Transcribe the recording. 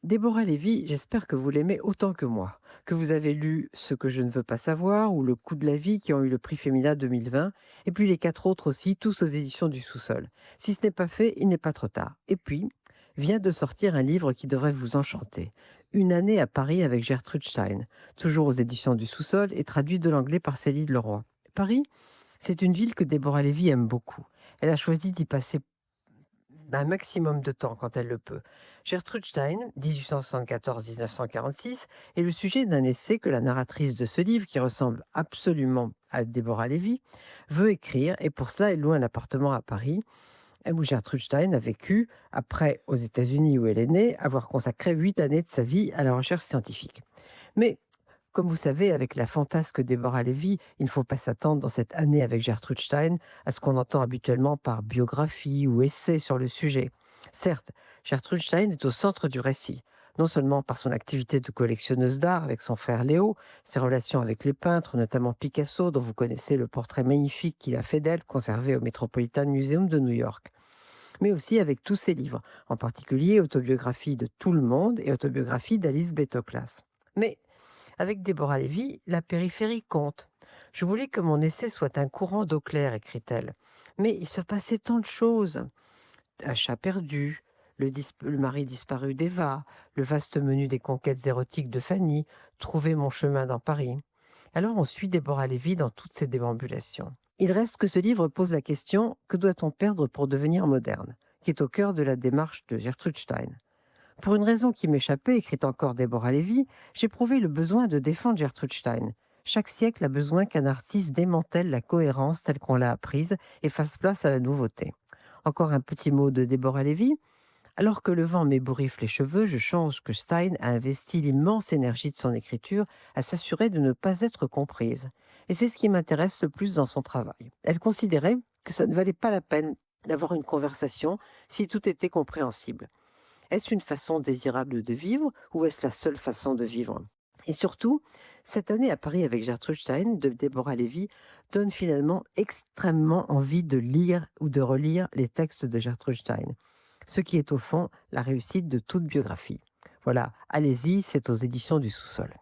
Déborah Lévy, j'espère que vous l'aimez autant que moi, que vous avez lu Ce que je ne veux pas savoir ou Le coût de la vie qui ont eu le prix Femina 2020, et puis les quatre autres aussi, tous aux éditions du Sous-sol. Si ce n'est pas fait, il n'est pas trop tard. Et puis, vient de sortir un livre qui devrait vous enchanter. Une année à Paris avec Gertrude Stein, toujours aux éditions du Sous-sol et traduit de l'anglais par Céline Leroy. Paris, c'est une ville que Déborah Lévy aime beaucoup. Elle a choisi d'y passer un maximum de temps quand elle le peut. Gertrude Stein, 1874-1946, est le sujet d'un essai que la narratrice de ce livre, qui ressemble absolument à Déborah Lévy, veut écrire, et pour cela elle loue un appartement à Paris, où Gertrude Stein a vécu, après aux États-Unis où elle est née, avoir consacré 8 années de sa vie à la recherche scientifique. Mais comme vous savez, avec la fantasque Déborah Lévy, il ne faut pas s'attendre dans cette année avec Gertrude Stein à ce qu'on entend habituellement par biographie ou essai sur le sujet. Certes, Gertrude Stein est au centre du récit, non seulement par son activité de collectionneuse d'art avec son frère Léo, ses relations avec les peintres, notamment Picasso, dont vous connaissez le portrait magnifique qu'il a fait d'elle, conservé au Metropolitan Museum de New York, mais aussi avec tous ses livres, en particulier Autobiographie de tout le monde et Autobiographie d'Alice Betoclas. Mais avec Déborah Lévy, la périphérie compte. Je voulais que mon essai soit un courant d'eau claire, écrit-elle. Mais il se passait tant de choses. Un chat perdu, le mari disparu d'Eva, le vaste menu des conquêtes érotiques de Fanny, trouver mon chemin dans Paris. Alors on suit Déborah Lévy dans toutes ses déambulations. Il reste que ce livre pose la question: que doit-on perdre pour devenir moderne, qui est au cœur de la démarche de Gertrude Stein. Pour une raison qui m'échappait, écrit encore Déborah Lévy, j'éprouvais le besoin de défendre Gertrude Stein. Chaque siècle a besoin qu'un artiste démantèle la cohérence telle qu'on l'a apprise et fasse place à la nouveauté. Encore un petit mot de Déborah Lévy. Alors que le vent m'ébouriffe les cheveux, je change que Stein a investi l'immense énergie de son écriture à s'assurer de ne pas être comprise. Et c'est ce qui m'intéresse le plus dans son travail. Elle considérait que ça ne valait pas la peine d'avoir une conversation si tout était compréhensible. Est-ce une façon désirable de vivre ou est-ce la seule façon de vivre? Et surtout, cette année à Paris avec Gertrude Stein de Déborah Lévy donne finalement extrêmement envie de lire ou de relire les textes de Gertrude Stein, ce qui est au fond la réussite de toute biographie. Voilà, allez-y, c'est aux éditions du Sous-sol.